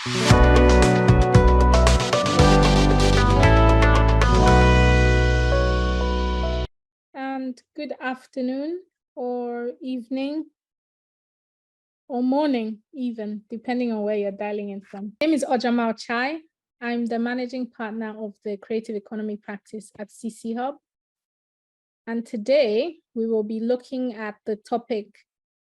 And good afternoon or evening or morning even, depending on where you're dialing in from. My name is Ojamal Chai. I'm the managing partner of the creative economy practice at CC Hub. And today we will be looking at the topic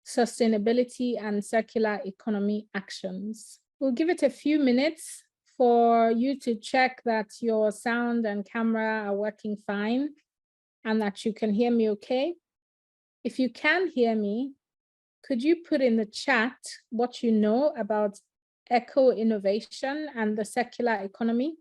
sustainability and circular economy actions. We'll give it a few minutes for you to check that your sound and camera are working fine and that you can hear me okay. If you can hear me, could you put in the chat what you know about eco-innovation and the circular economy?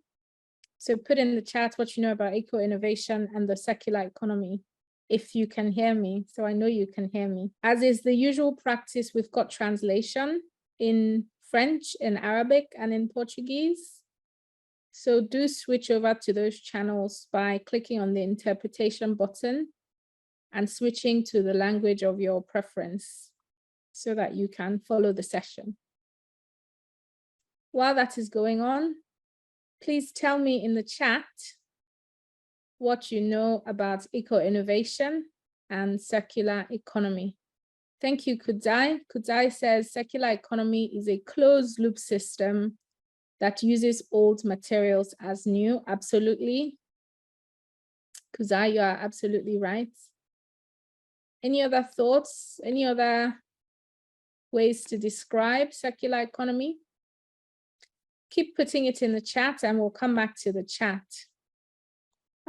So put in the chat what you know about eco-innovation and the circular economy, if you can hear me, so I know you can hear me. As is the usual practice, we've got translation in French, in Arabic, and in Portuguese. So do switch over to those channels by clicking on the interpretation button and switching to the language of your preference so that you can follow the session. While that is going on, please tell me in the chat what you know about eco-innovation and circular economy. Thank you, Kudzai. Kudzai says circular economy is a closed loop system that uses old materials as new. Absolutely. Kudzai, you are absolutely right. Any other thoughts? Any other ways to describe circular economy? Keep putting it in the chat and we'll come back to the chat.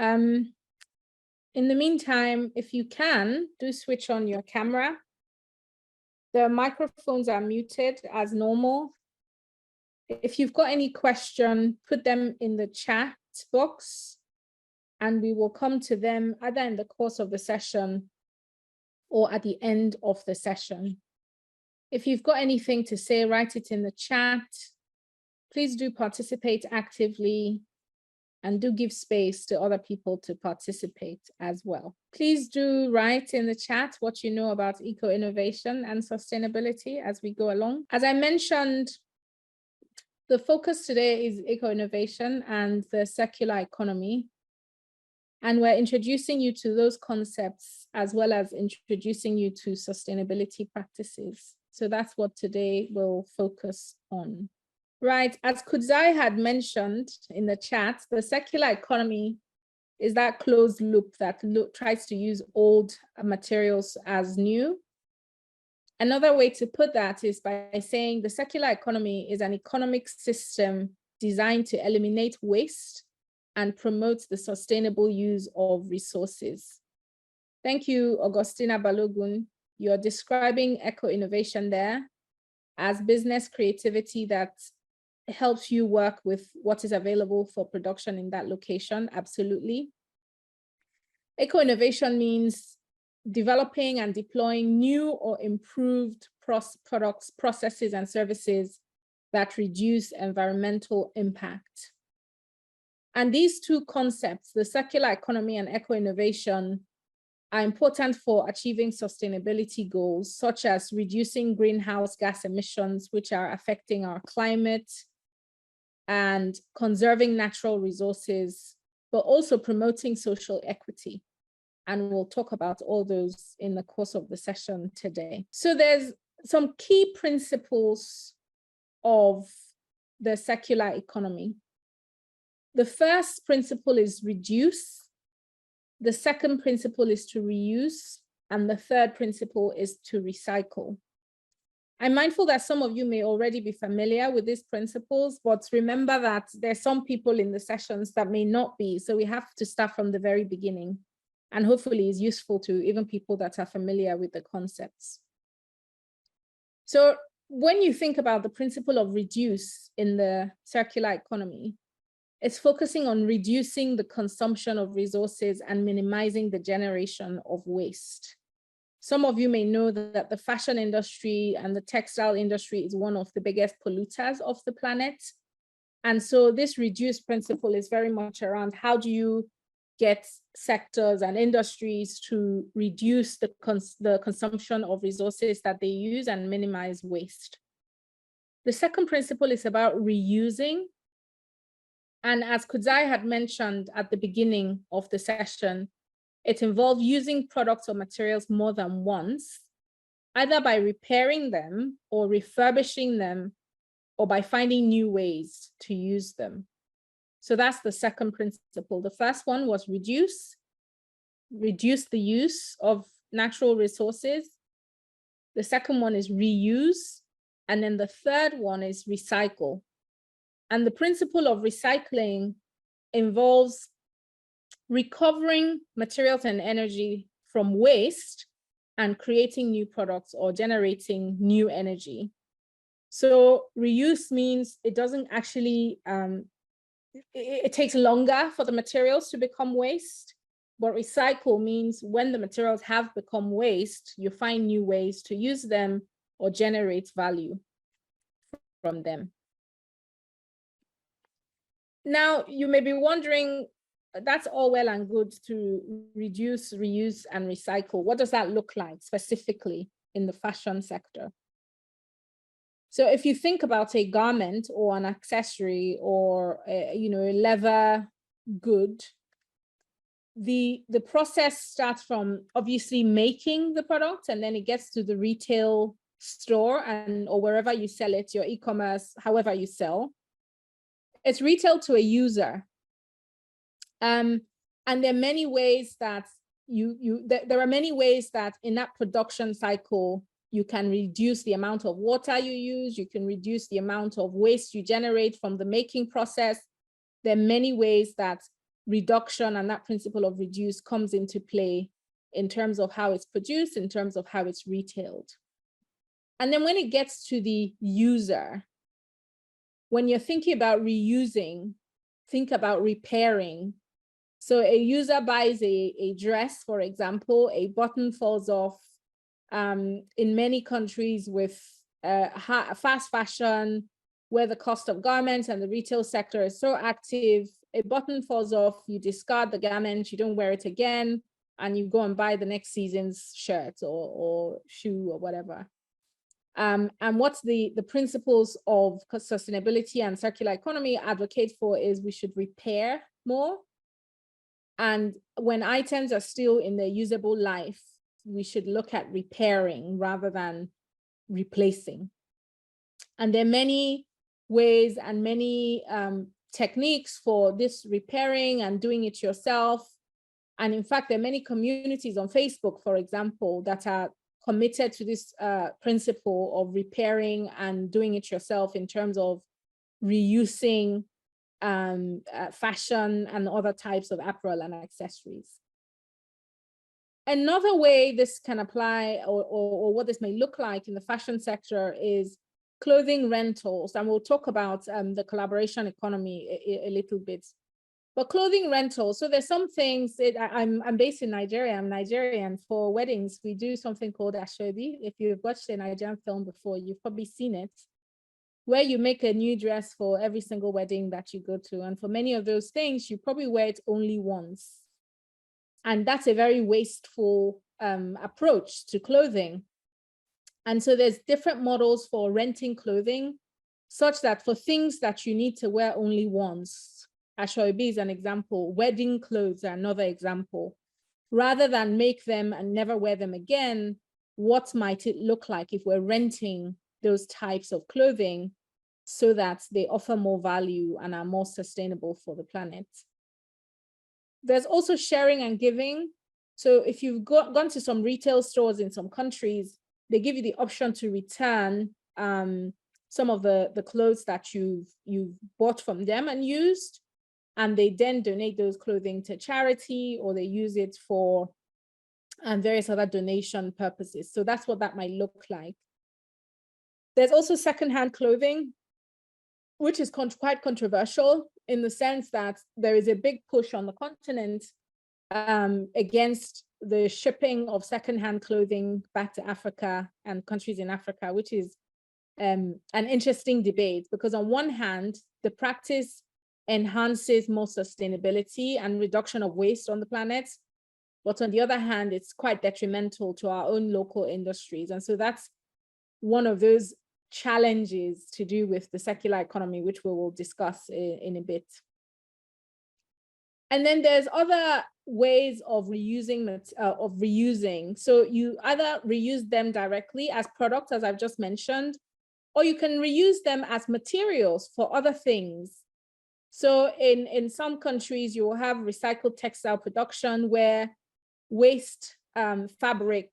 In the meantime, if you can, do switch on your camera. The microphones are muted as normal. If you've got any question, put them in the chat box and we will come to them either in the course of the session or at the end of the session. If you've got anything to say, write it in the chat. Please do participate actively and do give space to other people to participate as well. Please do write in the chat what you know about eco-innovation and sustainability as we go along. As I mentioned, the focus today is eco-innovation and the circular economy. And we're introducing you to those concepts as well as introducing you to sustainability practices. So that's what today will focus on. Right, as Kudzai had mentioned in the chat, the circular economy is that closed loop that tries to use old materials as new. Another way to put that is by saying the circular economy is an economic system designed to eliminate waste and promote the sustainable use of resources. Thank you, Augustina Balogun. You're describing eco-innovation there as business creativity that helps you work with what is available for production in that location. Absolutely. Eco-innovation means developing and deploying new or improved products, processes, and services that reduce environmental impact. And these two concepts, the circular economy and eco-innovation, are important for achieving sustainability goals, such as reducing greenhouse gas emissions, which are affecting our climate, and conserving natural resources, but also promoting social equity. And we'll talk about all those in the course of the session today. So there's some key principles of the circular economy. The first principle is reduce. The second principle is to reuse. And the third principle is to recycle. I'm mindful that some of you may already be familiar with these principles, but remember that there's some people in the sessions that may not be. So we have to start from the very beginning. And hopefully it's useful to even people that are familiar with the concepts. So when you think about the principle of reduce in the circular economy, it's focusing on reducing the consumption of resources and minimizing the generation of waste. Some of you may know that the fashion industry and the textile industry is one of the biggest polluters of the planet. And so this reduce principle is very much around how do you get sectors and industries to reduce the consumption of resources that they use and minimize waste. The second principle is about reusing. And as Kudzai had mentioned at the beginning of the session, it involves using products or materials more than once, either by repairing them or refurbishing them, or by finding new ways to use them. So that's the second principle. The first one was reduce the use of natural resources. The second one is reuse. And then the third one is recycle. And the principle of recycling involves recovering materials and energy from waste and creating new products or generating new energy. So reuse means it doesn't actually, it takes longer for the materials to become waste, but recycle means when the materials have become waste, you find new ways to use them or generate value from them. Now, you may be wondering, that's all well and good to reduce, reuse, and recycle. What does that look like specifically in the fashion sector? So if you think about a garment or an accessory or a leather good, the process starts from obviously making the product, and then it gets to the retail store or wherever you sell it, your e-commerce, however you sell. It's retail to a user. And there are many ways that there are many ways that in that production cycle, you can reduce the amount of water you use, you can reduce the amount of waste you generate from the making process. There are many ways that reduction and that principle of reduce comes into play in terms of how it's produced, in terms of how it's retailed. And then when it gets to the user, when you're thinking about reusing, think about repairing. So a user buys a dress, for example, a button falls off. In many countries with fast fashion, where the cost of garments and the retail sector is so active, a button falls off, you discard the garment, you don't wear it again, and you go and buy the next season's shirt or shoe or whatever. And what the principles of sustainability and circular economy advocate for is we should repair more. And when items are still in their usable life, we should look at repairing rather than replacing. And there are many ways and many techniques for this repairing and doing it yourself. And in fact, there are many communities on Facebook, for example, that are committed to this principle of repairing and doing it yourself in terms of reusing fashion and other types of apparel and accessories. Another way this can apply or what this may look like in the fashion sector is clothing rentals. And we'll talk about the collaboration economy a little bit. But clothing rentals, so there's some things, I'm based in Nigeria, I'm Nigerian. For weddings, we do something called Asoebi. If you've watched a Nigerian film before, you've probably seen it, where you make a new dress for every single wedding that you go to. And for many of those things, you probably wear it only once. And that's a very wasteful approach to clothing. And so there's different models for renting clothing, such that for things that you need to wear only once, Asoebi is an example, wedding clothes are another example. Rather than make them and never wear them again, what might it look like if we're renting those types of clothing so that they offer more value and are more sustainable for the planet? There's also sharing and giving. So if you've gone to some retail stores in some countries, they give you the option to return some of the clothes that you've bought from them and used, and they then donate those clothing to charity, or they use it for various other donation purposes. So that's what that might look like. There's also secondhand clothing, which is quite controversial in the sense that there is a big push on the continent against the shipping of secondhand clothing back to Africa and countries in Africa, which is an interesting debate, because on one hand, the practice enhances more sustainability and reduction of waste on the planet. But on the other hand, it's quite detrimental to our own local industries. And so that's one of those challenges to do with the circular economy, which we will discuss in a bit. And then there's other ways of reusing. So you either reuse them directly as products, as I've just mentioned, or you can reuse them as materials for other things. So in some countries, you will have recycled textile production where waste fabric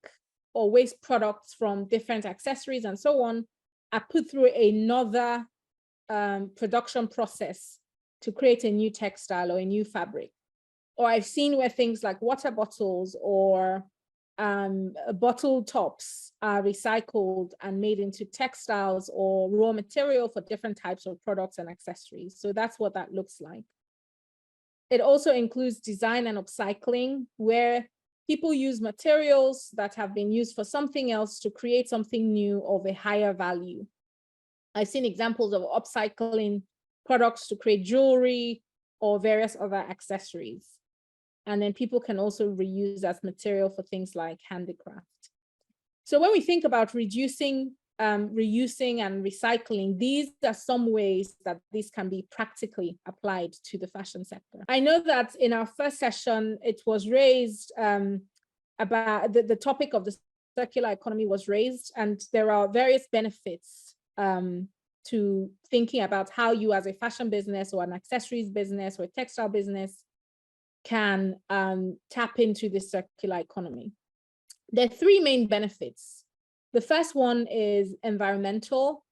or waste products from different accessories and so on are put through another production process to create a new textile or a new fabric. Or I've seen where things like water bottles or bottle tops are recycled and made into textiles or raw material for different types of products and accessories. So that's what that looks like. It also includes design and upcycling, where people use materials that have been used for something else to create something new of a higher value. I've seen examples of upcycling products to create jewelry or various other accessories. And then people can also reuse as material for things like handicraft. So when we think about reducing, reusing and recycling, these are some ways that this can be practically applied to the fashion sector. I know that in our first session, it was raised about the topic of the circular economy was raised, and there are various benefits to thinking about how you as a fashion business or an accessories business or a textile business can tap into the circular economy. There are three main benefits. The first one is environmental.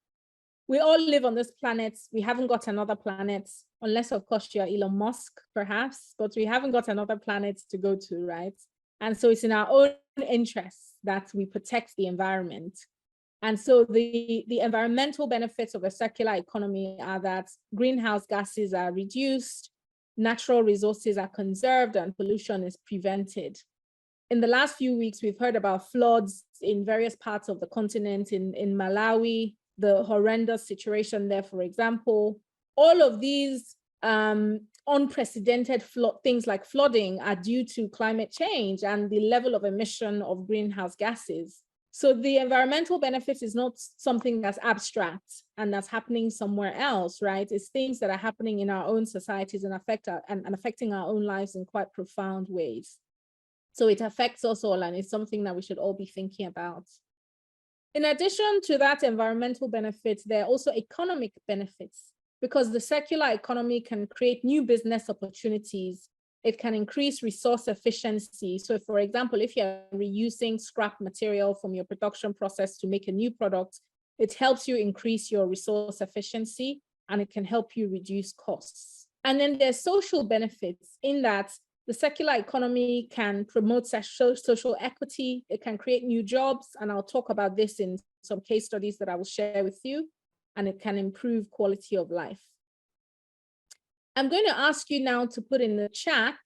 We all live on this planet. We haven't got another planet, unless of course you're Elon Musk, perhaps, but we haven't got another planet to go to, right? And so it's in our own interests that we protect the environment. And so the environmental benefits of a circular economy are that greenhouse gases are reduced, natural resources are conserved, and pollution is prevented. In the last few weeks, we've heard about floods in various parts of the continent, in Malawi, the horrendous situation there, for example. All of these unprecedented things like flooding are due to climate change and the level of emission of greenhouse gases. So the environmental benefit is not something that's abstract and that's happening somewhere else, right? It's things that are happening in our own societies and affecting our own lives in quite profound ways. So it affects us all, and it's something that we should all be thinking about. In addition to that environmental benefits, there are also economic benefits, because the circular economy can create new business opportunities. It can increase resource efficiency. So for example, if you're reusing scrap material from your production process to make a new product, it helps you increase your resource efficiency, and it can help you reduce costs. And then there's social benefits in that the circular economy can promote social equity. It can create new jobs, and I'll talk about this in some case studies that I will share with you, and it can improve quality of life. I'm going to ask you now to put in the chat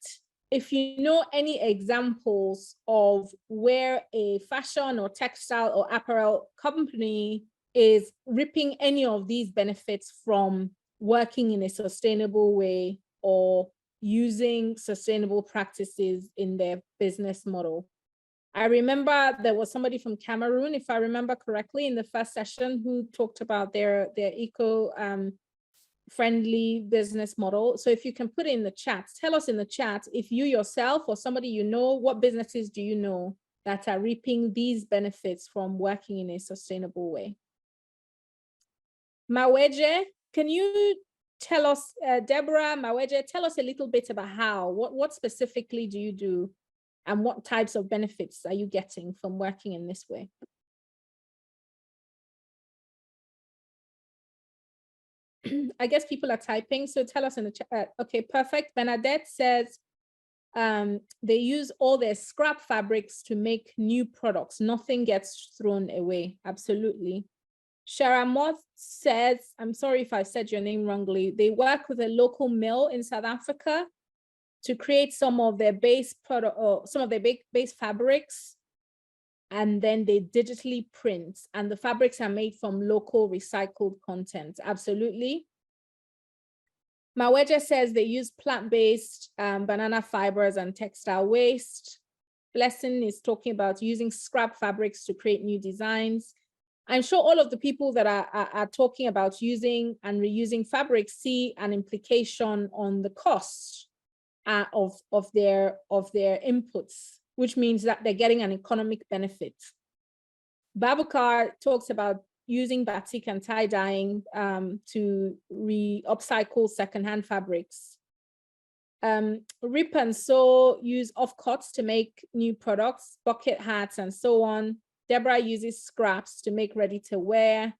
if you know any examples of where a fashion or textile or apparel company is reaping any of these benefits from working in a sustainable way or using sustainable practices in their business model. I remember there was somebody from Cameroon, if I remember correctly, in the first session who talked about their eco-friendly business model. So if you can put it in the chat, tell us in the chat if you yourself or somebody you know, what businesses do you know that are reaping these benefits from working in a sustainable way? Maweje, can you tell us, Deborah, Maweje, tell us a little bit about how, what specifically do you do and what types of benefits are you getting from working in this way? I guess people are typing, so tell us in the chat. Okay, perfect. Bernadette says they use all their scrap fabrics to make new products. Nothing gets thrown away. Absolutely. Sharamoth says, I'm sorry if I said your name wrongly, they work with a local mill in South Africa to create some of their base product, or some of their base fabrics, and then they digitally print, and the fabrics are made from local recycled content. Absolutely. Maweja says they use plant-based banana fibers and textile waste. Blessing is talking about using scrap fabrics to create new designs. I'm sure all of the people that are talking about using and reusing fabric see an implication on the cost of their inputs, which means that they're getting an economic benefit. Babukar talks about using batik and tie-dyeing to upcycle secondhand fabrics. Rip and Sew use offcuts to make new products, bucket hats, and so on. Deborah uses scraps to make ready-to-wear.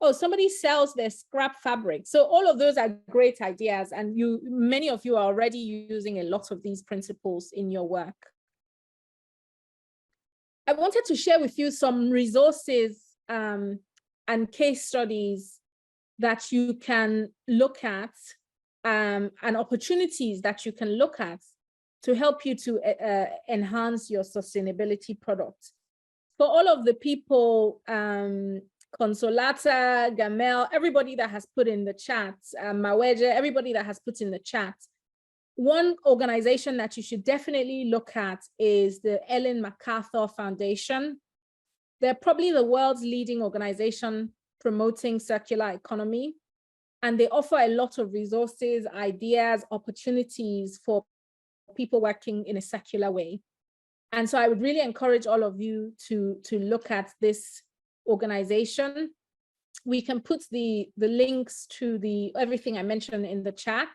Oh, somebody sells their scrap fabric. So all of those are great ideas, and many of you are already using a lot of these principles in your work. I wanted to share with you some resources and case studies that you can look at and opportunities that you can look at to help you to enhance your sustainability product. For all of the people, Consolata, Gamel, everybody that has put in the chat, Maweje, everybody that has put in the chat, one organization that you should definitely look at is the Ellen MacArthur Foundation. They're probably the world's leading organization promoting circular economy, and they offer a lot of resources, ideas, opportunities for people working in a circular way. And so I would really encourage all of you to look at this organization. We can put the links to everything I mentioned in the chat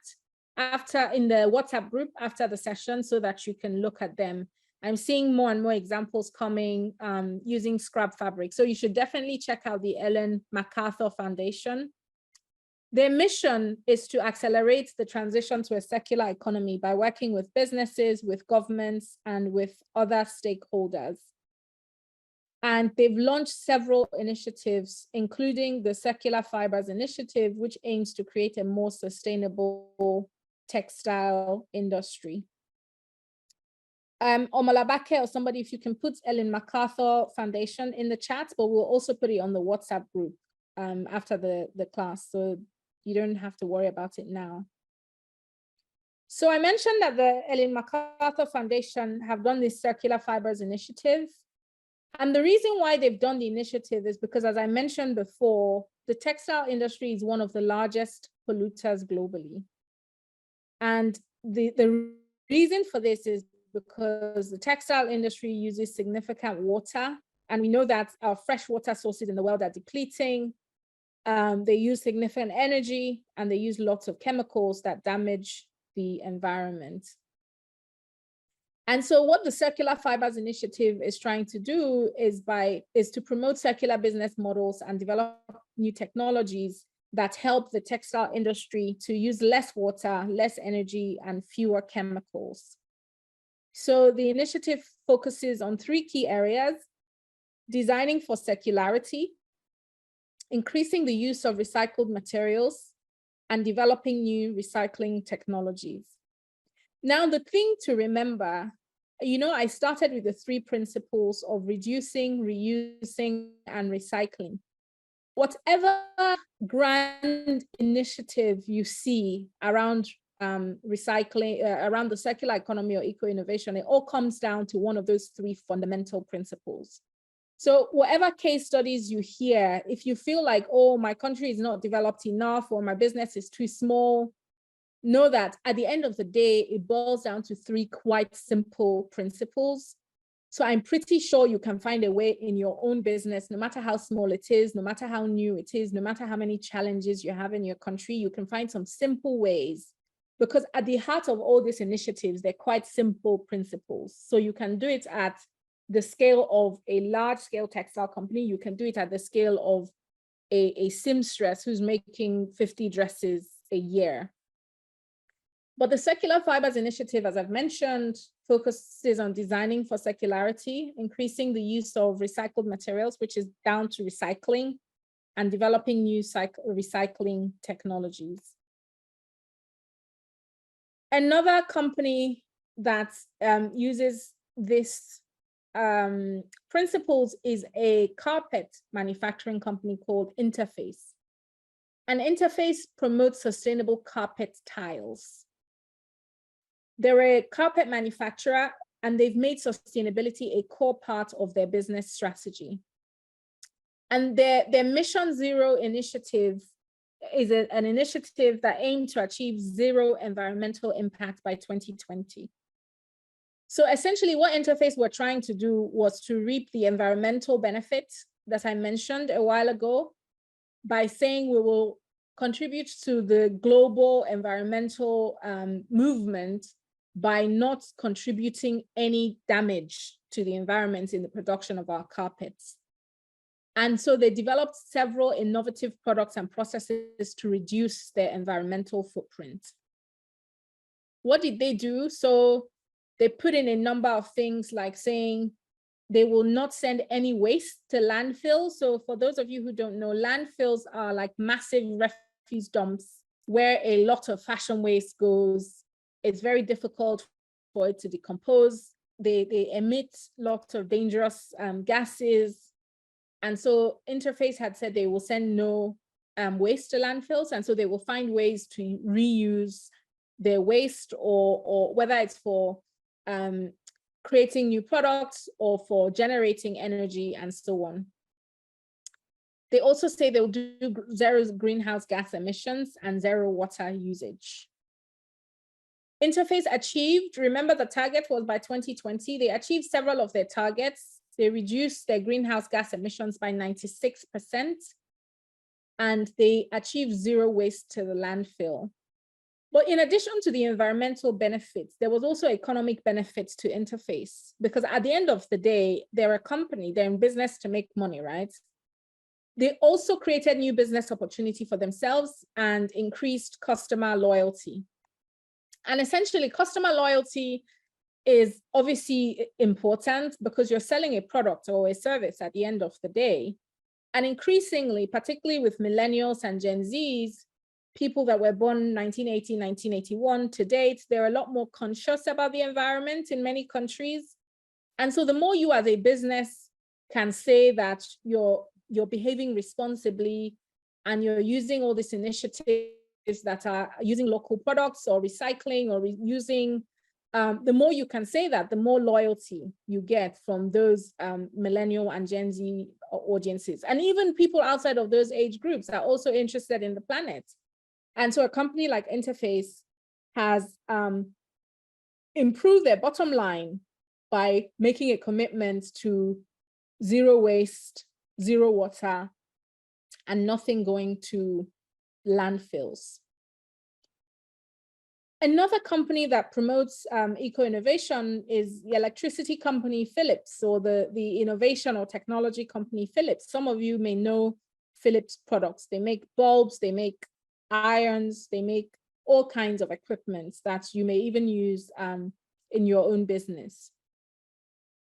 in the WhatsApp group after the session, so that you can look at them. I'm seeing more and more examples coming using scrap fabric. So you should definitely check out the Ellen MacArthur Foundation. Their mission is to accelerate the transition to a circular economy by working with businesses, with governments, and with other stakeholders. And they've launched several initiatives, including the Circular Fibers Initiative, which aims to create a more sustainable textile industry. Omalabake or somebody, if you can put Ellen MacArthur Foundation in the chat, but we'll also put it on the WhatsApp group after the class, so you don't have to worry about it now. So I mentioned that the Ellen MacArthur Foundation have done this Circular Fibers Initiative. And the reason why they've done the initiative is because, as I mentioned before, the textile industry is one of the largest polluters globally. And the reason for this is because the textile industry uses significant water. And we know that our freshwater sources in the world are depleting. They use significant energy, and they use lots of chemicals that damage the environment. And so what the Circular Fibers Initiative is trying to do is to promote circular business models and develop new technologies that help the textile industry to use less water, less energy, and fewer chemicals. So the initiative focuses on 3 key areas: designing for circularity, increasing the use of recycled materials, and developing new recycling technologies. Now, the thing to remember, I started with the 3 principles of reducing, reusing, and recycling. Whatever grand initiative you see around recycling, around the circular economy or eco-innovation, it all comes down to one of those 3 fundamental principles. So whatever case studies you hear, if you feel like, oh, my country is not developed enough or my business is too small, know that at the end of the day, it boils down to 3 quite simple principles. So I'm pretty sure you can find a way in your own business, no matter how small it is, no matter how new it is, no matter how many challenges you have in your country, you can find some simple ways, because at the heart of all these initiatives, they're quite simple principles. So you can do it at the scale of a large scale textile company. You can do it at the scale of a seamstress who's making 50 dresses a year. But the Circular Fibers Initiative, as I've mentioned, focuses on designing for circularity, increasing the use of recycled materials, which is down to recycling, and developing new recycling technologies. Another company that uses this principles is a carpet manufacturing company called Interface. And Interface promotes sustainable carpet tiles. They're a carpet manufacturer, and they've made sustainability a core part of their business strategy. And their Mission Zero initiative is an initiative that aims to achieve zero environmental impact by 2020. So essentially what Interface were trying to do was to reap the environmental benefits that I mentioned a while ago by saying we will contribute to the global environmental movement by not contributing any damage to the environment in the production of our carpets. And so they developed several innovative products and processes to reduce their environmental footprint. What did they do? So they put in a number of things like saying they will not send any waste to landfills. So for those of you who don't know, landfills are like massive refuse dumps where a lot of fashion waste goes. It's very difficult for it to decompose. They emit lots of dangerous gases. And so Interface had said they will send no waste to landfills. And so they will find ways to reuse their waste, or whether it's for creating new products or for generating energy and so on. They also say they'll do zero greenhouse gas emissions and zero water usage. Interface achieved, remember the target was by 2020, they achieved several of their targets. They reduced their greenhouse gas emissions by 96%, and they achieved zero waste to the landfill. But in addition to the environmental benefits, there was also economic benefits to Interface, because at the end of the day, they're a company, they're in business to make money, right? They also created new business opportunity for themselves and increased customer loyalty. And essentially, customer loyalty is obviously important because you're selling a product or a service at the end of the day. And increasingly, particularly with millennials and Gen Zs, people that were born 1980, 1981 to date, they're a lot more conscious about the environment in many countries. And so the more you as a business can say that you're behaving responsibly and you're using all these initiatives that are using local products or recycling or reusing, the more you can say that, the more loyalty you get from those millennial and Gen Z audiences. And even people outside of those age groups are also interested in the planet. And so a company like Interface has improved their bottom line by making a commitment to zero waste, zero water, and nothing going to landfills. Another company that promotes eco-innovation is the electricity company Philips, or the innovation or technology company Philips. Some of you may know Philips products. They make bulbs, they make irons, they make all kinds of equipment that you may even use in your own business.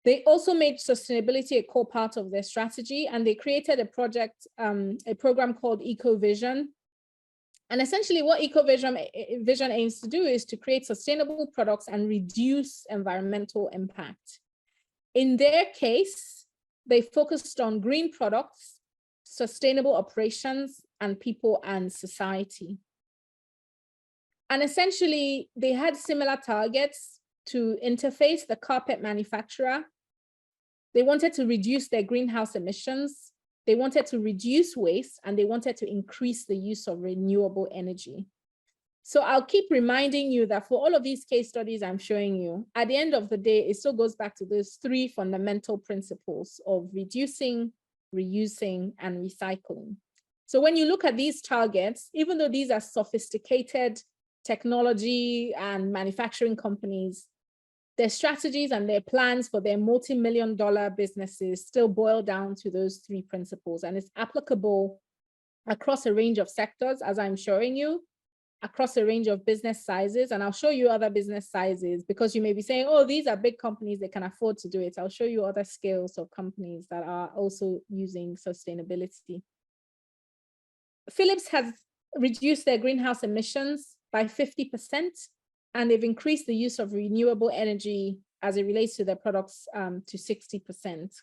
They also made sustainability a core part of their strategy, and they created a project, a program called EcoVision. And essentially what EcoVision aims to do is to create sustainable products and reduce environmental impact. In their case, they focused on green products, sustainable operations, and people and society. And essentially, they had similar targets to Interface, the carpet manufacturer. They wanted to reduce their greenhouse emissions, they wanted to reduce waste, and they wanted to increase the use of renewable energy. So I'll keep reminding you that for all of these case studies I'm showing you, at the end of the day, it still goes back to those three fundamental principles of reducing, reusing, and recycling. So when you look at these targets, even though these are sophisticated technology and manufacturing companies, their strategies and their plans for their multi-million-dollar businesses still boil down to those three principles, and it's applicable across a range of sectors, as I'm showing you, across a range of business sizes. And I'll show you other business sizes, because you may be saying, oh, these are big companies, they can afford to do it. I'll show you other scales of companies that are also using sustainability. Philips has reduced their greenhouse emissions by 50%, and they've increased the use of renewable energy as it relates to their products to 60%.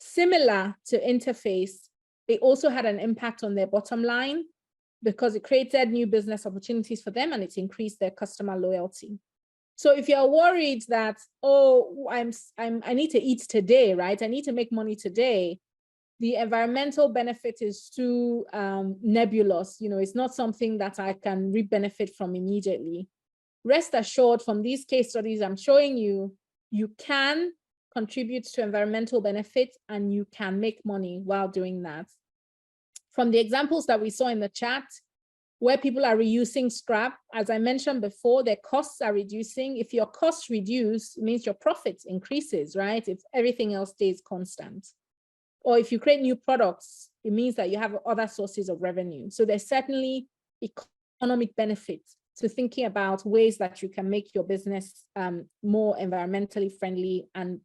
Similar to Interface, they also had an impact on their bottom line because it created new business opportunities for them and it increased their customer loyalty. So if you're worried that, oh, I need to eat today, right? I need to make money today. the environmental benefit is too nebulous. You know, it's not something that I can reap benefit from immediately. Rest assured, from these case studies I'm showing you, you can contribute to environmental benefit and you can make money while doing that. From the examples that we saw in the chat, where people are reusing scrap, as I mentioned before, their costs are reducing. If your costs reduce, it means your profits increases, right? If everything else stays constant. Or if you create new products, it means that you have other sources of revenue. So there's certainly economic benefits to thinking about ways that you can make your business more environmentally friendly and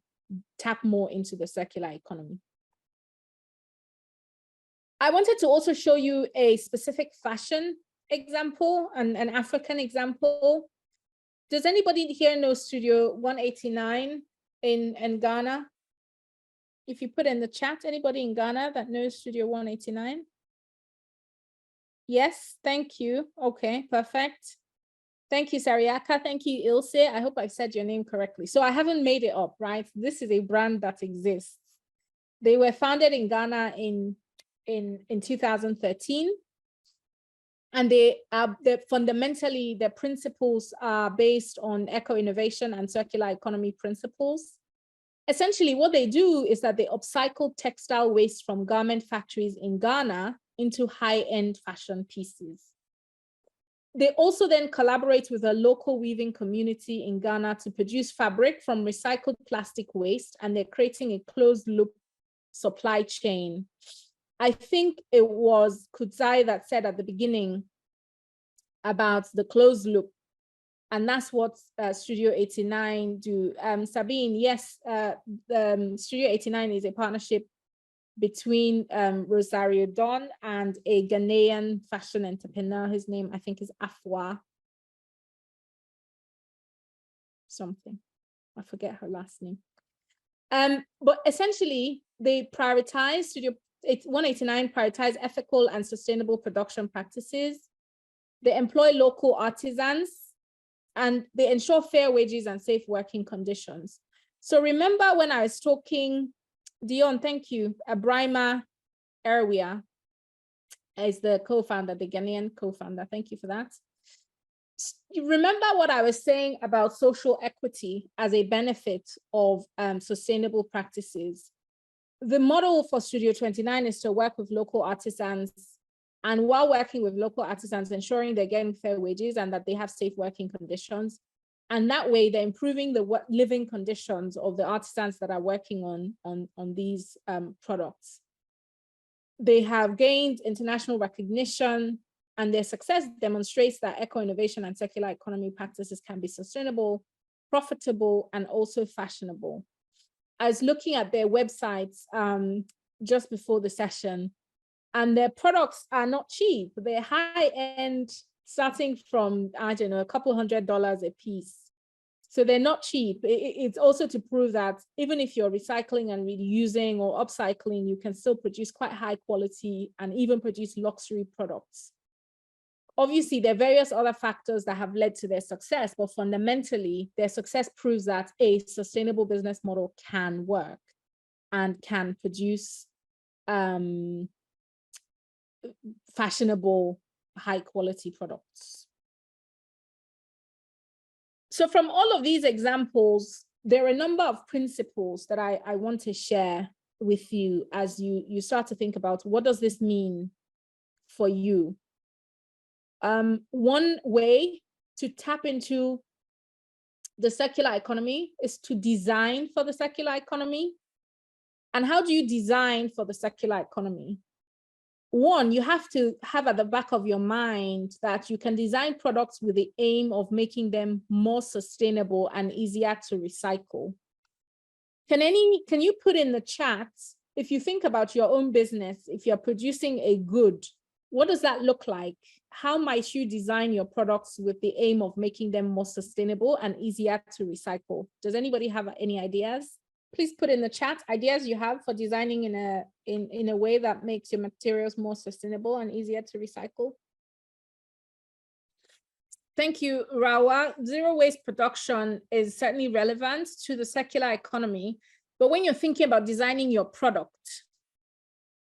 tap more into the circular economy. I wanted to also show you a specific fashion example, an African example. Does anybody here know Studio 189 in Ghana? If you put in the chat, anybody in Ghana that knows Studio 189? Yes, thank you. Okay, perfect. Thank you, Sariaka. Thank you, Ilse. I hope I said your name correctly. So I haven't made it up, right? This is a brand that exists. They were founded in Ghana in 2013. And fundamentally, their principles are based on eco-innovation and circular economy principles. Essentially, what they do is that they upcycle textile waste from garment factories in Ghana into high-end fashion pieces. They also then collaborate with a local weaving community in Ghana to produce fabric from recycled plastic waste, and they're creating a closed-loop supply chain. I think it was Kudzai that said at the beginning about the closed loop, and that's what Studio 89 do. Sabine, yes, Studio 89 is a partnership between Rosario Dawn and a Ghanaian fashion entrepreneur. His name, I think, is Afua something. I forget her last name. But essentially, they prioritize, Studio 189 prioritize ethical and sustainable production practices. They employ local artisans, and they ensure fair wages and safe working conditions. So remember when I was talking, Dion, thank you, Abrima Erwia is the co-founder, the Ghanaian co-founder. Thank you for that. You remember what I was saying about social equity as a benefit of sustainable practices. The model for Studio 29 is to work with local artisans, and while working with local artisans, ensuring they're getting fair wages and that they have safe working conditions. And that way they're improving the living conditions of the artisans that are working on these products. They have gained international recognition, and their success demonstrates that eco-innovation and circular economy practices can be sustainable, profitable, and also fashionable. I was looking at their websites just before the session, and their products are not cheap. They're high-end, starting from, I don't know, a couple $100 a piece. So they're not cheap. It's also to prove that even if you're recycling and reusing or upcycling, you can still produce quite high quality and even produce luxury products. Obviously, there are various other factors that have led to their success, but fundamentally, their success proves that a sustainable business model can work and can produce fashionable, high quality products. So from all of these examples, there are a number of principles that I want to share with you as you start to think about what does this mean for you. One way to tap into the circular economy is to design for the circular economy. And how do you design for the circular economy? One, you have to have at the back of your mind that you can design products with the aim of making them more sustainable and easier to recycle. Can you put in the chat, if you think about your own business, if you're producing a good, what does that look like? How might you design your products with the aim of making them more sustainable and easier to recycle? Does anybody have any ideas? Please put in the chat ideas you have for designing in a way that makes your materials more sustainable and easier to recycle. Thank you, Rawa. Zero waste production is certainly relevant to the circular economy, but when you're thinking about designing your product,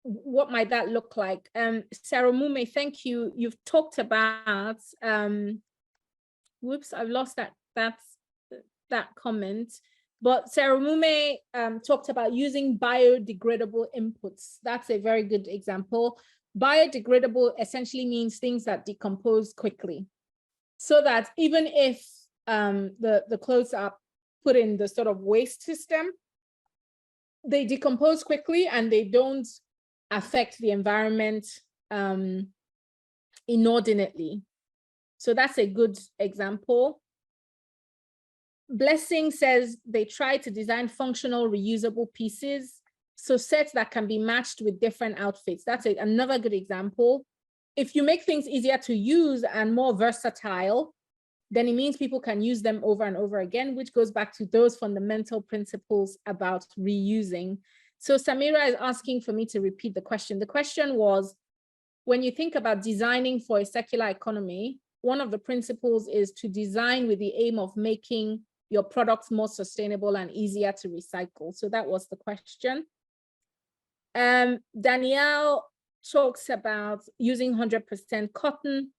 what might that look like? Sarah Mume, thank you. You've talked about, whoops, I've lost that comment. But Sarah Mume talked about using biodegradable inputs. That's a very good example. Biodegradable essentially means things that decompose quickly, so that even if the clothes are put in the sort of waste system, they decompose quickly and they don't affect the environment inordinately. So that's a good example. Blessing says they try to design functional reusable pieces, so sets that can be matched with different outfits. That's another good example. If you make things easier to use and more versatile, then it means people can use them over and over again, which goes back to those fundamental principles about reusing. So Samira is asking for me to repeat the question. The question was, when you think about designing for a circular economy, one of the principles is to design with the aim of making your products more sustainable and easier to recycle. So that was the question. Danielle talks about using 100% cotton.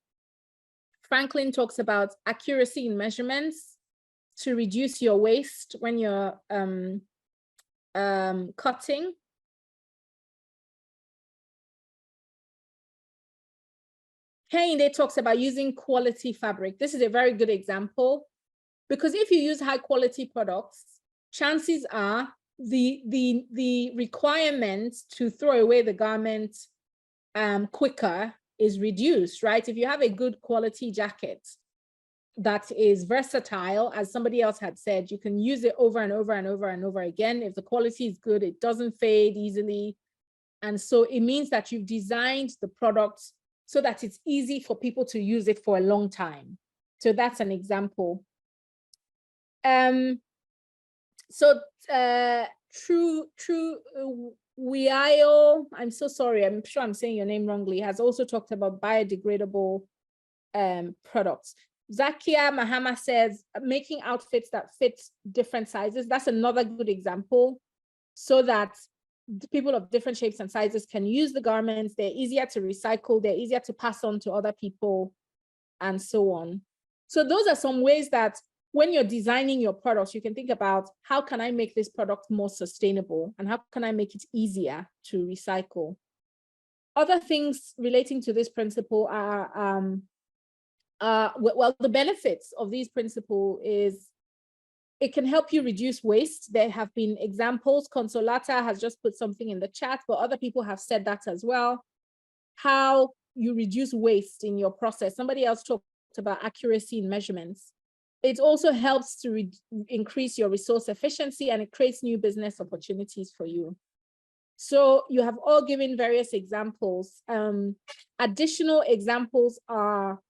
Franklin talks about accuracy in measurements to reduce your waste when you're cutting. Kehinde talks about using quality fabric. This is a very good example, because if you use high quality products, chances are the requirement to throw away the garment quicker is reduced, right? If you have a good quality jacket that is versatile, as somebody else had said, you can use it over and over and over and over again. If the quality is good, it doesn't fade easily. And so it means that you've designed the product so that it's easy for people to use it for a long time. So that's an example. Wiayo, I'm so sorry, I'm sure I'm saying your name wrongly, has also talked about biodegradable products. Zakia Mahama says making outfits that fit different sizes. That's another good example, so that people of different shapes and sizes can use the garments. They're easier to recycle, they're easier to pass on to other people, and so on. So those are some ways that when you're designing your products, you can think about, how can I make this product more sustainable, and how can I make it easier to recycle? Other things relating to this principle are, well, the benefits of these principles is it can help you reduce waste. There have been examples. Consolata has just put something in the chat, but other people have said that as well. How you reduce waste in your process. Somebody else talked about accuracy in measurements. It also helps to increase your resource efficiency, and it creates new business opportunities for you. So you have all given various examples. Additional examples are,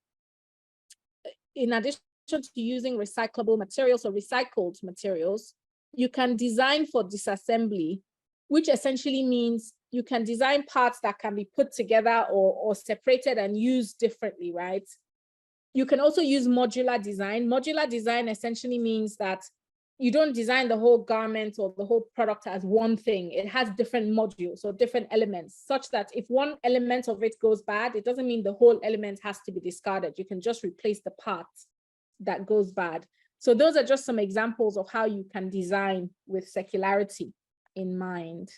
in addition to using recyclable materials or recycled materials, you can design for disassembly, which essentially means you can design parts that can be put together or separated and used differently, right? You can also use modular design. Modular design essentially means that you don't design the whole garment or the whole product as one thing. It has different modules or different elements, such that if one element of it goes bad, it doesn't mean the whole element has to be discarded. You can just replace the part that goes bad. So those are just some examples of how you can design with circularity in mind.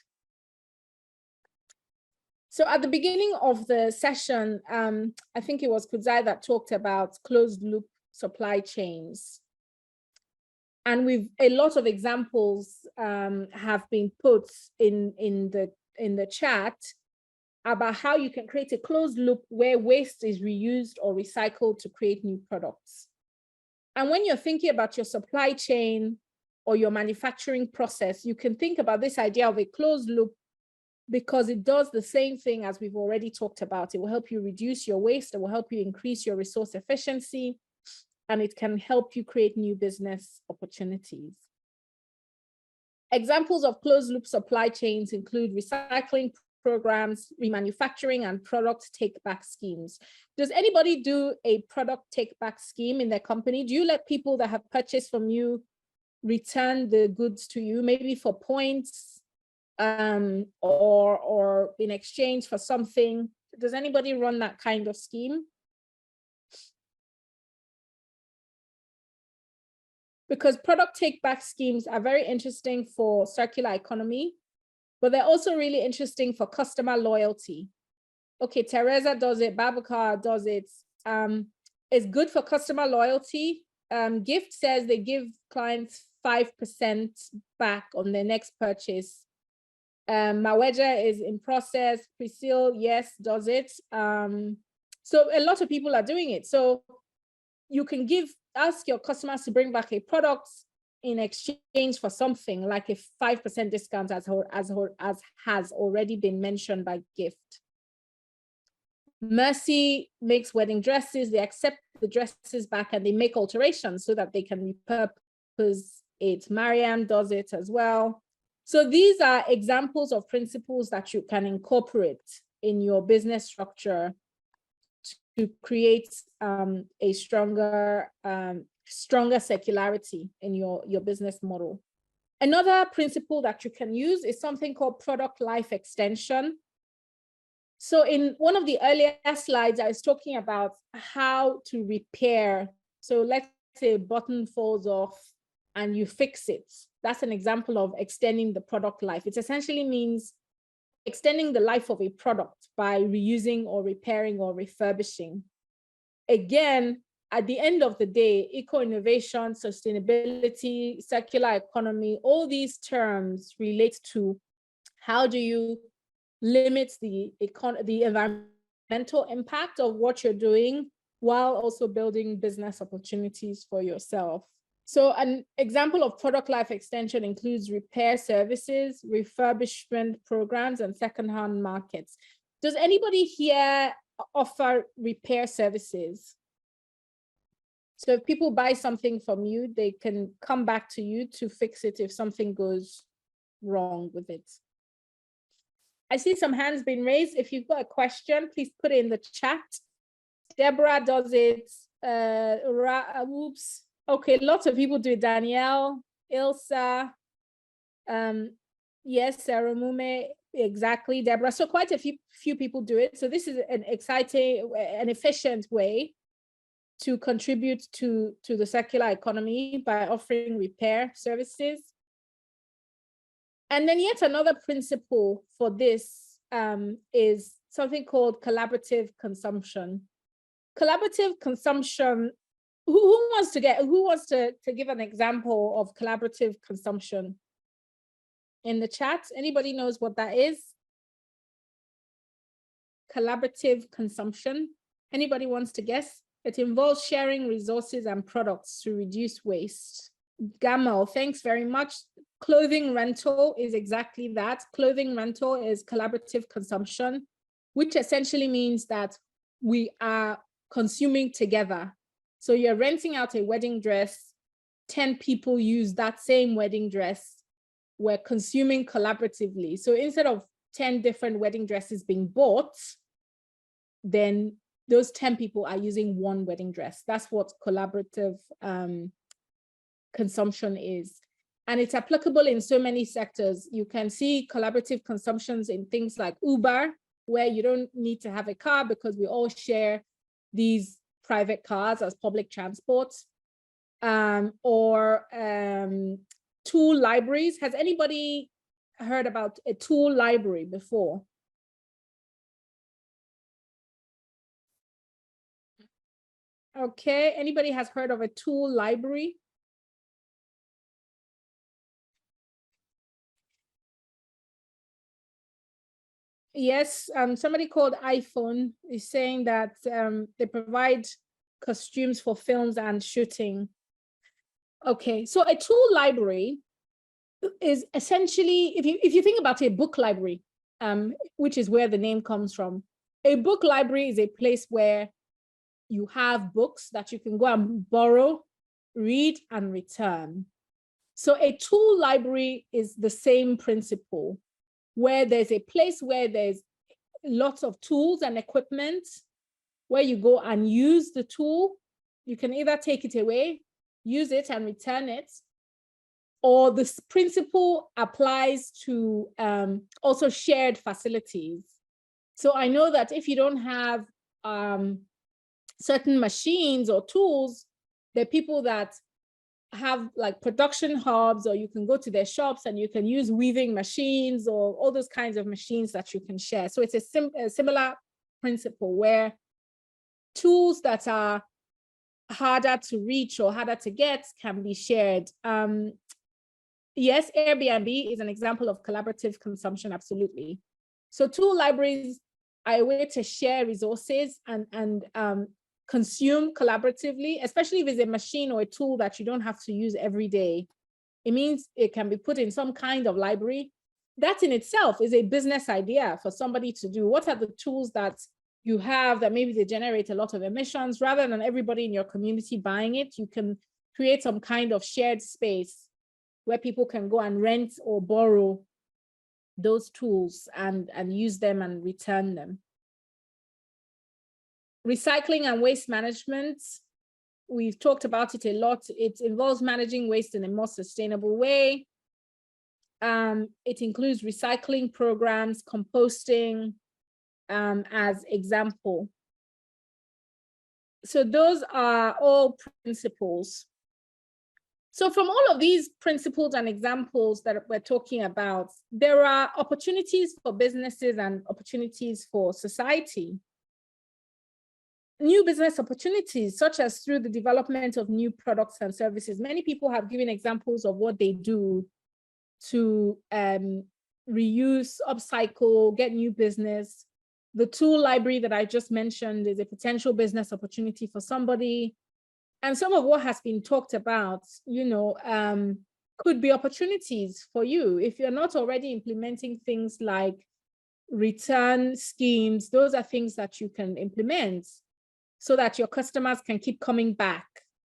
So at the beginning of the session, I think it was Kudzai that talked about closed loop supply chains. And a lot of examples have been put in the chat about how you can create a closed loop where waste is reused or recycled to create new products. And when you're thinking about your supply chain or your manufacturing process, you can think about this idea of a closed loop, because it does the same thing as we've already talked about. It will help you reduce your waste, it will help you increase your resource efficiency, and it can help you create new business opportunities. Examples of closed loop supply chains include recycling programs, remanufacturing, and product take-back schemes. Does anybody do a product take-back scheme in their company? Do you let people that have purchased from you return the goods to you, maybe for points or in exchange for something. Does anybody run that kind of scheme? Because product take-back schemes are very interesting for circular economy, but they're also really interesting for customer loyalty. Okay, Teresa does it, Babacar does it. It's good for customer loyalty. Gift says they give clients 5% back on their next purchase. Maweja is in process. Priscilla, yes, does it. So a lot of people are doing it. So you can ask your customers to bring back a product in exchange for something like a 5% discount, as has already been mentioned by Gift. Mercy makes wedding dresses. They accept the dresses back and they make alterations so that they can repurpose it. Marianne does it as well. So these are examples of principles that you can incorporate in your business structure to create a stronger circularity in your business model. Another principle that you can use is something called product life extension. So in one of the earlier slides, I was talking about how to repair. So let's say a button falls off and you fix it. That's an example of extending the product life. It essentially means extending the life of a product by reusing or repairing or refurbishing. Again, at the end of the day, eco-innovation, sustainability, circular economy, all these terms relate to how do you limit the environmental impact of what you're doing while also building business opportunities for yourself. So an example of product life extension includes repair services, refurbishment programs, and secondhand markets. Does anybody here offer repair services? So if people buy something from you, they can come back to you to fix it if something goes wrong with it. I see some hands being raised. If you've got a question, please put it in the chat. Deborah does it. Oops. Okay, lots of people do it. Danielle, Ilsa. Yes, Sarah Mume, exactly, Deborah. So quite a few people do it. So this is an exciting and efficient way to contribute to the circular economy by offering repair services. And then yet another principle for this is something called collaborative consumption. Collaborative consumption, who wants to give an example of collaborative consumption in the chat? Anybody knows what that is? Collaborative consumption. Anybody wants to guess? It involves sharing resources and products to reduce waste. Gamal, thanks very much. Clothing rental is exactly that. Clothing rental is collaborative consumption, which essentially means that we are consuming together. So you're renting out a wedding dress, 10 people use that same wedding dress. We're consuming collaboratively. So instead of 10 different wedding dresses being bought, then those 10 people are using one wedding dress. That's what collaborative consumption is. And it's applicable in so many sectors. You can see collaborative consumptions in things like Uber, where you don't need to have a car because we all share these private cars as public transport, or tool libraries. Has anybody heard about a tool library before? Okay, anybody has heard of a tool library? Yes, somebody called iPhone is saying that they provide costumes for films and shooting. Okay, so a tool library is essentially, if you think about a book library, which is where the name comes from, a book library is a place where you have books that you can go and borrow, read, and return. So a tool library is the same principle, where there's a place where there's lots of tools and equipment, where you go and use the tool. You can either take it away, use it and return it, or this principle applies to also shared facilities. So I know that if you don't have certain machines or tools, there are people that have like production hubs, or you can go to their shops and you can use weaving machines or all those kinds of machines that you can share. So it's a similar principle where tools that are harder to reach or harder to get can be shared. Yes, Airbnb is an example of collaborative consumption, absolutely. So tool libraries are a way to share resources and consume collaboratively, especially if it's a machine or a tool that you don't have to use every day. It means it can be put in some kind of library. That in itself is a business idea for somebody to do. What are the tools that you have that maybe they generate a lot of emissions? Rather than everybody in your community buying it, you can create some kind of shared space where people can go and rent or borrow those tools and use them and return them. Recycling and waste management, we've talked about it a lot. It involves managing waste in a more sustainable way. It includes recycling programs, composting as example. So those are all principles. So from all of these principles and examples that we're talking about, there are opportunities for businesses and opportunities for society. New business opportunities, such as through the development of new products and services. Many people have given examples of what they do to reuse, upcycle, get new business. The tool library that I just mentioned is a potential business opportunity for somebody. And some of what has been talked about, could be opportunities for you. If you're not already implementing things like return schemes, those are things that you can implement so that your customers can keep coming back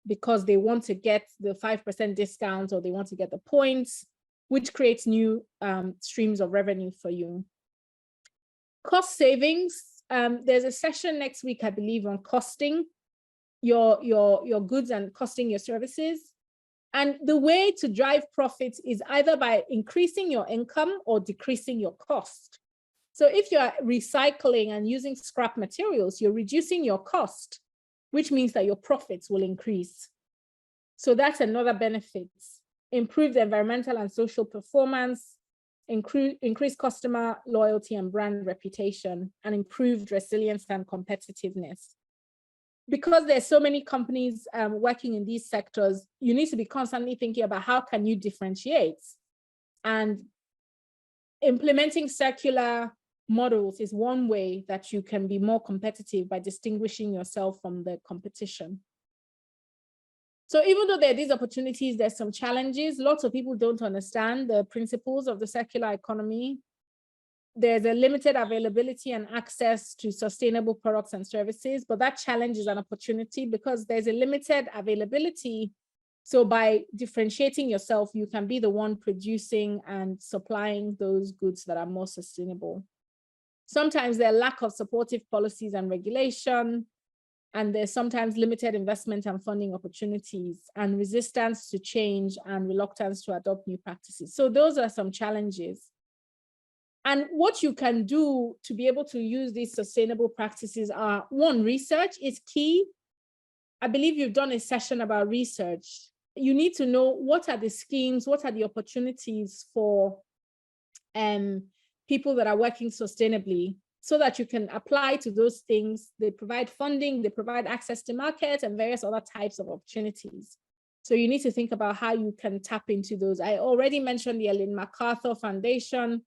because they want to get the 5% discount or they want to get the points, which creates new streams of revenue for you. Cost savings. There's a session next week, I believe, on costing your goods and costing your services. And the way to drive profits is either by increasing your income or decreasing your cost. So if you're recycling and using scrap materials, you're reducing your cost, which means that your profits will increase. So that's another benefit. Improved environmental and social performance, increased customer loyalty and brand reputation, and improved resilience and competitiveness. Because there's so many companies working in these sectors, you need to be constantly thinking about how can you differentiate. And implementing circular models is one way that you can be more competitive by distinguishing yourself from the competition. So even though there are these opportunities, there's some challenges. Lots of people don't understand the principles of the circular economy. There's a limited availability and access to sustainable products and services, but that challenge is an opportunity because there's a limited availability. So by differentiating yourself, you can be the one producing and supplying those goods that are more sustainable. Sometimes there's lack of supportive policies and regulation, and there's sometimes limited investment and funding opportunities and resistance to change and reluctance to adopt new practices. So those are some challenges. And what you can do to be able to use these sustainable practices are, one, research is key. I believe you've done a session about research. You need to know what are the schemes, what are the opportunities for people that are working sustainably so that you can apply to those things. They provide funding, they provide access to market and various other types of opportunities. So you need to think about how you can tap into those. I already mentioned the Ellen MacArthur Foundation.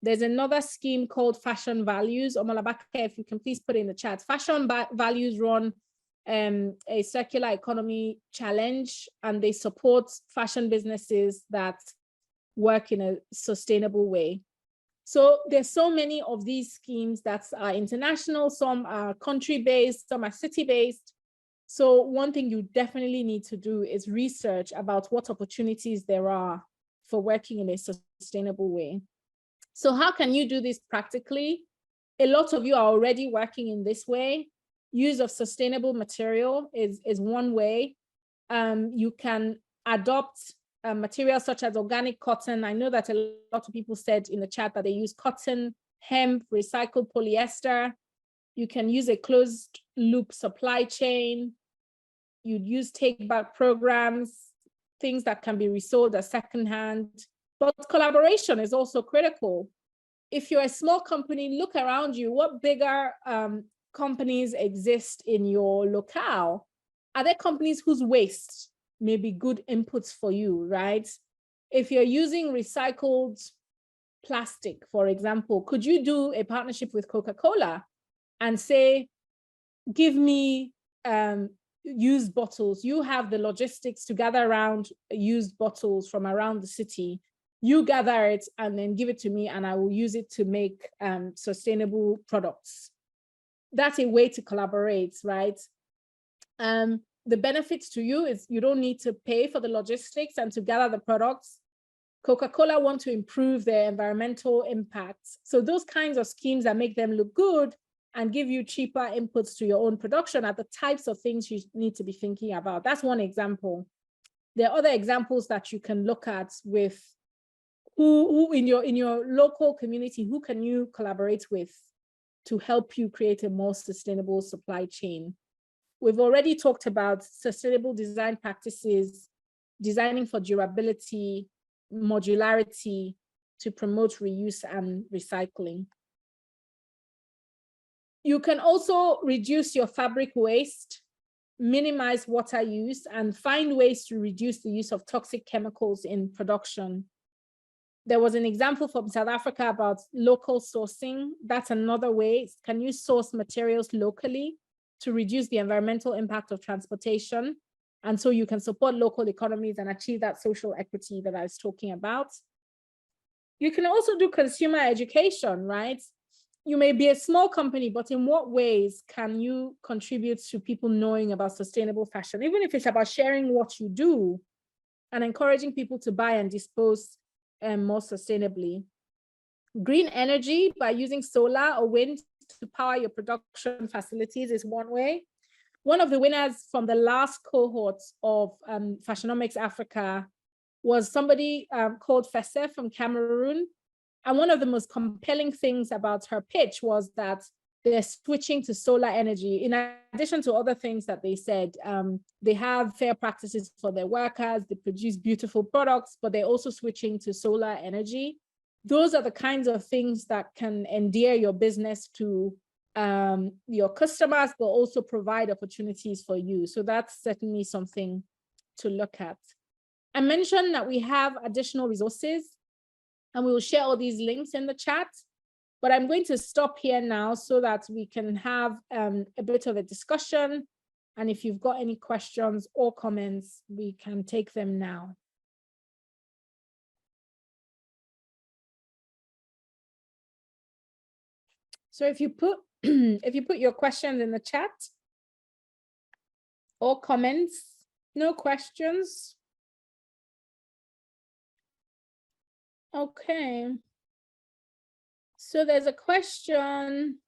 There's another scheme called Fashion Values. Omolabake, if you can please put it in the chat. Fashion Values run a circular economy challenge, and they support fashion businesses that work in a sustainable way. So there's so many of these schemes that are international, some are country-based, some are city-based. So one thing you definitely need to do is research about what opportunities there are for working in a sustainable way. So how can you do this practically? A lot of you are already working in this way. Use of sustainable material is one way. You can adopt materials such as organic cotton. I know that a lot of people said in the chat that they use cotton, hemp, recycled polyester. You can use a closed loop supply chain. You'd use take back programs, things that can be resold as secondhand. But collaboration is also critical. If you're a small company, look around you. What bigger companies exist in your locale? Are there companies whose waste may be good inputs for you, right? If you're using recycled plastic, for example, could you do a partnership with Coca-Cola and say, give me used bottles. You have the logistics to gather around used bottles from around the city. You gather it and then give it to me, and I will use it to make sustainable products. That's a way to collaborate, right? The benefits to you is you don't need to pay for the logistics and to gather the products. Coca-Cola want to improve their environmental impacts. So those kinds of schemes that make them look good and give you cheaper inputs to your own production are the types of things you need to be thinking about. That's one example. There are other examples that you can look at with who in your local community, who can you collaborate with to help you create a more sustainable supply chain. We've already talked about sustainable design practices, designing for durability, modularity to promote reuse and recycling. You can also reduce your fabric waste, minimize water use, and find ways to reduce the use of toxic chemicals in production. There was an example from South Africa about local sourcing. That's another way. Can you source materials locally to reduce the environmental impact of transportation? And so you can support local economies and achieve that social equity that I was talking about. You can also do consumer education, right? You may be a small company, but in what ways can you contribute to people knowing about sustainable fashion, even if it's about sharing what you do and encouraging people to buy and dispose more sustainably. Green energy by using solar or wind to power your production facilities is one way. One of the winners from the last cohort of Fashionomics Africa was somebody called Fesse from Cameroon. And one of the most compelling things about her pitch was that they're switching to solar energy. In addition to other things that they said, they have fair practices for their workers, they produce beautiful products, but they're also switching to solar energy. Those are the kinds of things that can endear your business to your customers, but also provide opportunities for you. So that's certainly something to look at. I mentioned that we have additional resources, and we will share all these links in the chat, but I'm going to stop here now so that we can have a bit of a discussion. And if you've got any questions or comments, we can take them now. So if you put your questions in the chat or comments, no questions. Okay. So there's a question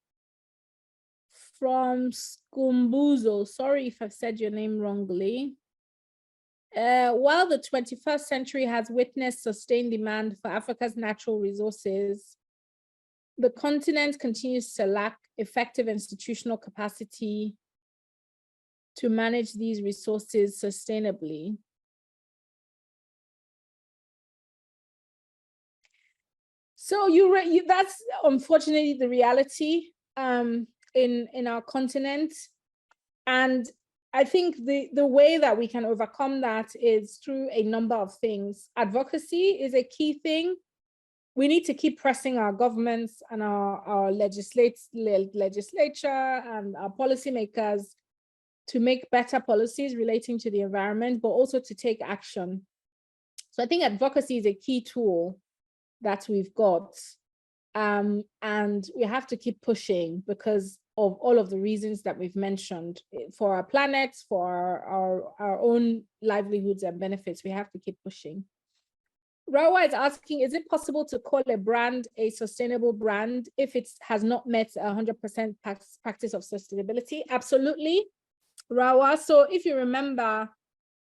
from Skumbuzo. Sorry if I've said your name wrongly. While the 21st century has witnessed sustained demand for Africa's natural resources, the continent continues to lack effective institutional capacity to manage these resources sustainably. So that's unfortunately the reality in our continent. And I think the way that we can overcome that is through a number of things. Advocacy is a key thing. We need to keep pressing our governments and our legislature and our policymakers to make better policies relating to the environment, but also to take action. So I think advocacy is a key tool that we've got. And we have to keep pushing because of all of the reasons that we've mentioned. For our planet, for our own livelihoods and benefits, we have to keep pushing. Rawa is asking, is it possible to call a brand a sustainable brand if it has not met 100% practice of sustainability? Absolutely, Rawa. So if you remember,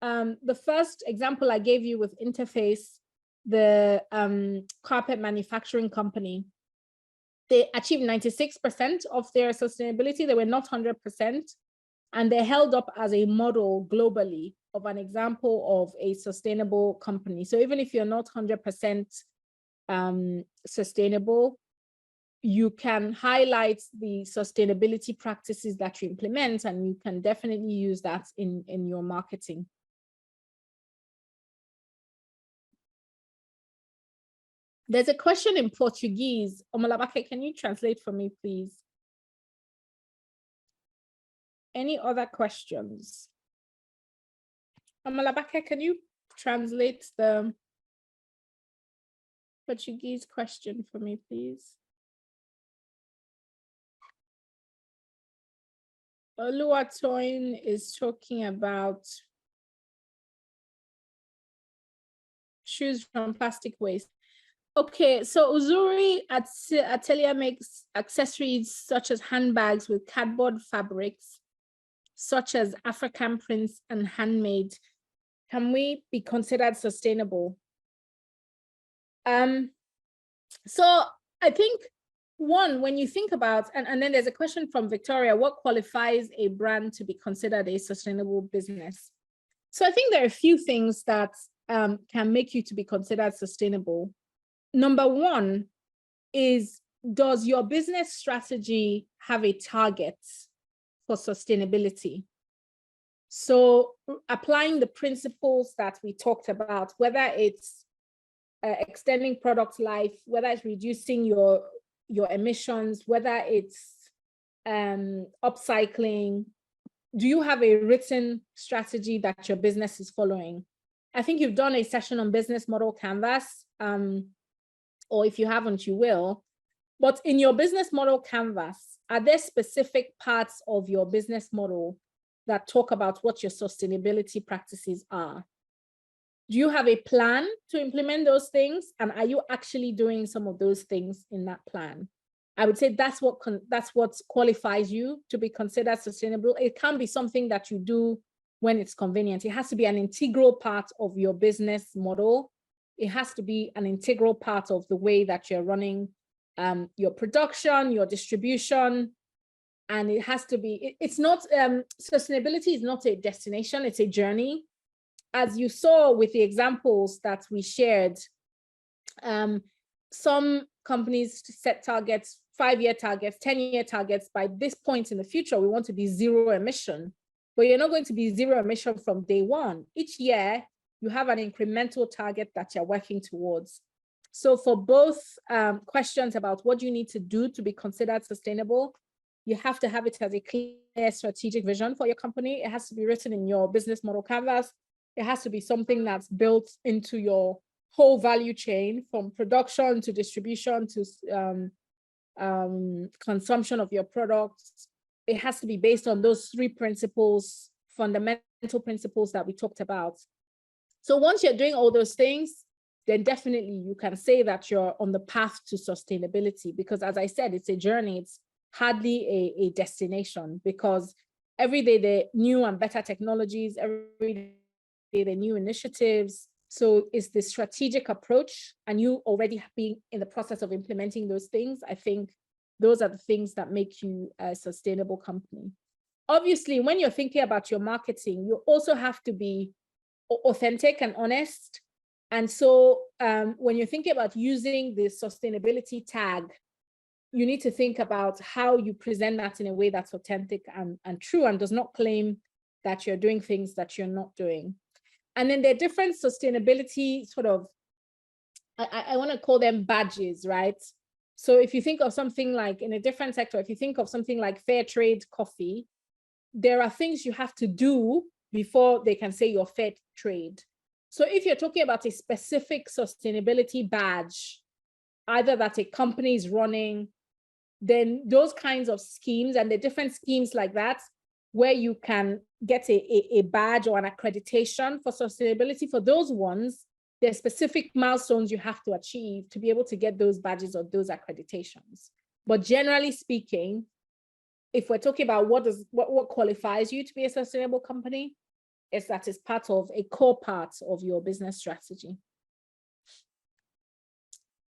the first example I gave you with Interface, the carpet manufacturing company, they achieved 96% of their sustainability. They were not 100%. And they're held up as a model globally of an example of a sustainable company. So even if you're not 100% sustainable, you can highlight the sustainability practices that you implement, and you can definitely use that in your marketing. There's a question in Portuguese. Omolabake, can you translate for me, please? Any other questions? Omolabake, can you translate the Portuguese question for me, please? Oluwatoyin is talking about shoes from plastic waste. Okay, so Uzuri Atelier makes accessories such as handbags with cardboard fabrics, such as African prints and handmade. Can we be considered sustainable? So I think, one, when you think about, and then there's a question from Victoria, what qualifies a brand to be considered a sustainable business? So I think there are a few things that can make you to be considered sustainable. Number one is, does your business strategy have a target for sustainability? So applying the principles that we talked about, whether it's extending product life, whether it's reducing your emissions, whether it's upcycling, do you have a written strategy that your business is following? I think you've done a session on business model canvas, or if you haven't, you will. But in your business model canvas, are there specific parts of your business model that talk about what your sustainability practices are? Do you have a plan to implement those things? And are you actually doing some of those things in that plan? I would say that's what qualifies you to be considered sustainable. It can't be something that you do when it's convenient. It has to be an integral part of your business model. It has to be an integral part of the way that you're running your production, your distribution, and it has to be, it's not, sustainability is not a destination, it's a journey. As you saw with the examples that we shared, some companies set targets, 5-year targets, 10-year targets. By this point in the future, we want to be zero emission, but you're not going to be zero emission from day one. Each year, you have an incremental target that you're working towards. So for both questions about what you need to do to be considered sustainable, you have to have it as a clear strategic vision for your company. It has to be written in your business model canvas. It has to be something that's built into your whole value chain, from production to distribution to consumption of your products. It has to be based on those 3 principles, fundamental principles that we talked about. So once you're doing all those things, then definitely you can say that you're on the path to sustainability, because as I said, it's a journey. It's hardly a destination, because every day there are new and better technologies, every day there are new initiatives. So it's the strategic approach, and you already have been in the process of implementing those things. I think those are the things that make you a sustainable company. Obviously, when you're thinking about your marketing, you also have to be authentic and honest. And so when you're thinking about using the sustainability tag, you need to think about how you present that in a way that's authentic and true, and does not claim that you're doing things that you're not doing. And then there are different sustainability sort of, I want to call them badges, right? So if you think of something like in a different sector, if you think of something like fair trade coffee, there are things you have to do before they can say you're fair trade. So if you're talking about a specific sustainability badge, either that a company is running, then those kinds of schemes, and the different schemes like that, where you can get a badge or an accreditation for sustainability, for those ones, there are specific milestones you have to achieve to be able to get those badges or those accreditations. But generally speaking, if we're talking about what qualifies you to be a sustainable company, is that it's part of a core part of your business strategy.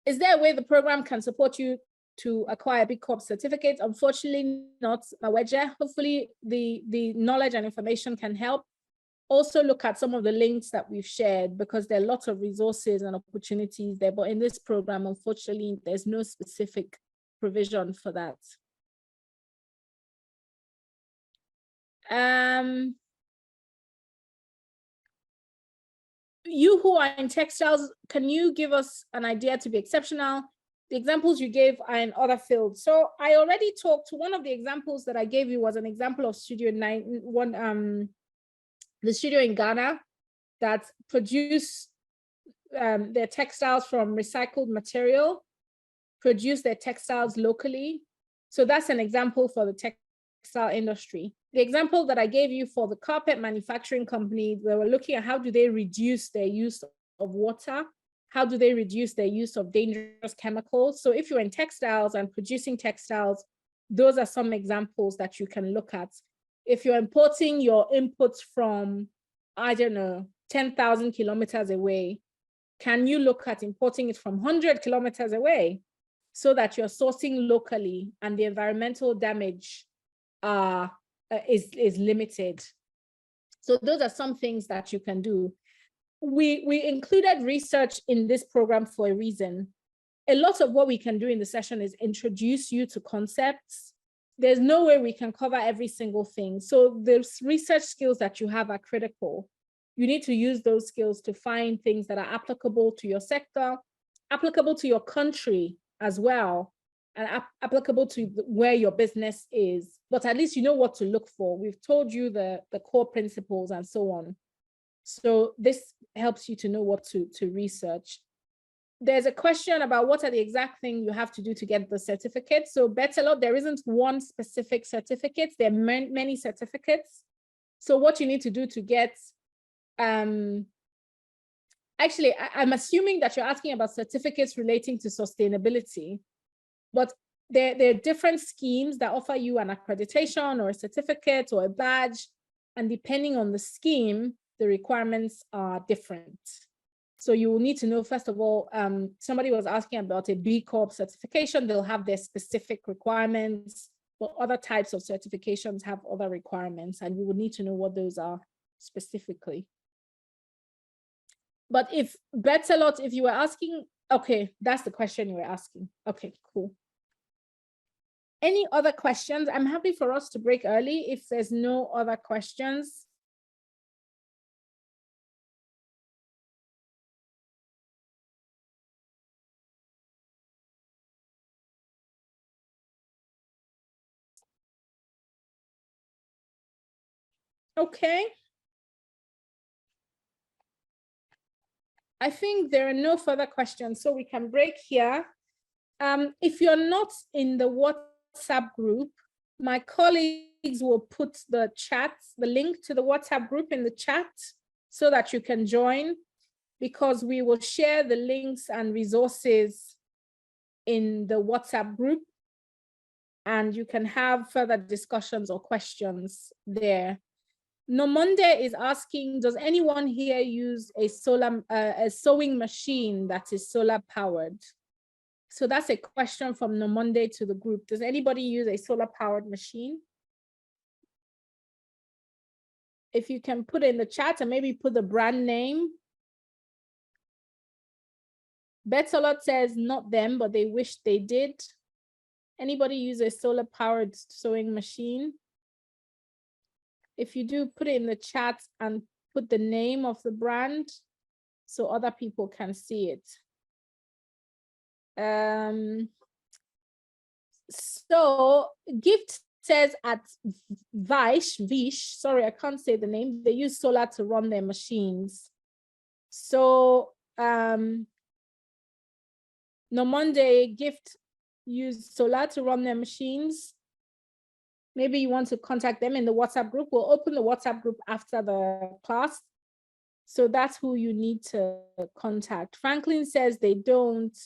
Is there a way the program can support you to acquire B Corp certificate? Unfortunately not, Maweja. Hopefully the knowledge and information can help. Also look at some of the links that we've shared, because there are lots of resources and opportunities there, but in this program, unfortunately, there's no specific provision for that. You who are in textiles, can you give us an idea to be exceptional? The examples you gave are in other fields. So I already talked, one of the examples that I gave you was an example of Studio 9, the studio in Ghana that produce their textiles from recycled material, produce their textiles locally. So that's an example for the textile industry. The example that I gave you for the carpet manufacturing company, they were looking at how do they reduce their use of water? How do they reduce their use of dangerous chemicals? So if you're in textiles and producing textiles, those are some examples that you can look at. If you're importing your inputs from, I don't know, 10,000 kilometers away, can you look at importing it from 100 kilometers away so that you're sourcing locally and the environmental damage is limited? So those are some things that you can do. We included research in this program for a reason. A lot of what we can do in the session is introduce you to concepts. There's no way we can cover every single thing. So the research skills that you have are critical. You need to use those skills to find things that are applicable to your sector, applicable to your country as well, and applicable to where your business is. But at least you know what to look for. We've told you the core principles and so on. So this helps you to know what to research. There's a question about what are the exact things you have to do to get the certificate. So Bettelot, there isn't one specific certificate. There are many certificates. So what you need to do to get, actually, I'm assuming that you're asking about certificates relating to sustainability, but there are different schemes that offer you an accreditation or a certificate or a badge. And depending on the scheme, the requirements are different. So you will need to know, first of all, somebody was asking about a B Corp certification. They'll have their specific requirements, but other types of certifications have other requirements, and you will need to know what those are specifically. But if Bettelot, if you were asking, okay, that's the question you were asking. Okay, cool. Any other questions? I'm happy for us to break early if there's no other questions. Okay. I think there are no further questions, so we can break here. If you're not in the WhatsApp group, my colleagues will put the link to the WhatsApp group in the chat so that you can join, because we will share the links and resources in the WhatsApp group, and you can have further discussions or questions there. Nomonde is asking, does anyone here use a sewing machine that is solar powered? So that's a question from Nomonde to the group. Does anybody use a solar powered machine? If you can put in the chat and maybe put the brand name. Bettelot says not them, but they wish they did. Anybody use a solar powered sewing machine? If you do, put it in the chat and put the name of the brand so other people can see it. So Gift says at Vish, sorry, I can't say the name. They use solar to run their machines. So Nomonde Gift use solar to run their machines. Maybe you want to contact them in the WhatsApp group. We'll open the WhatsApp group after the class. So that's who you need to contact. Franklin says they don't,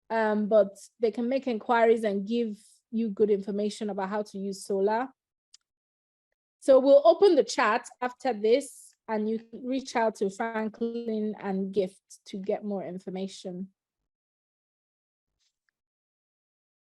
but they can make inquiries and give you good information about how to use solar. So we'll open the chat after this. and you can reach out to Franklin and Gift to get more information.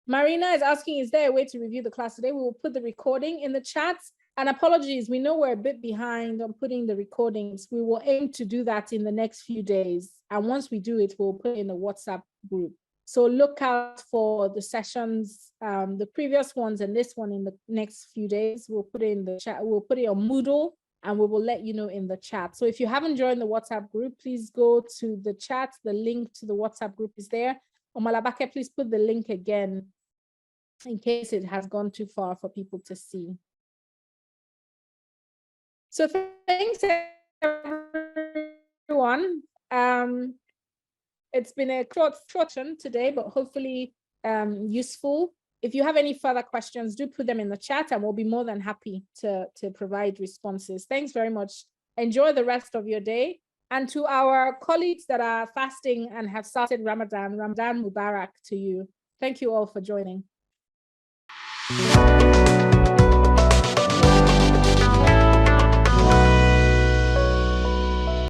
Marina is asking, is there a way to review the class today? We will put the recording in the chat. And apologies, we know we're a bit behind on putting the recordings. We will aim to do that in the next few days. And once we do it, we'll put it in the WhatsApp group. So look out for the sessions, the previous ones and this one in the next few days. We'll put it in the chat. We'll put it on Moodle and we will let you know in the chat. So if you haven't joined the WhatsApp group, please go to the chat. The link to the WhatsApp group is there. Omalabake, please put the link again in case it has gone too far for people to see. So thanks everyone. It's been a short session today, but hopefully useful. If you have any further questions, do put them in the chat and we'll be more than happy to provide responses. Thanks very much. Enjoy the rest of your day. And to our colleagues that are fasting and have started Ramadan, Ramadan Mubarak to you. Thank you all for joining.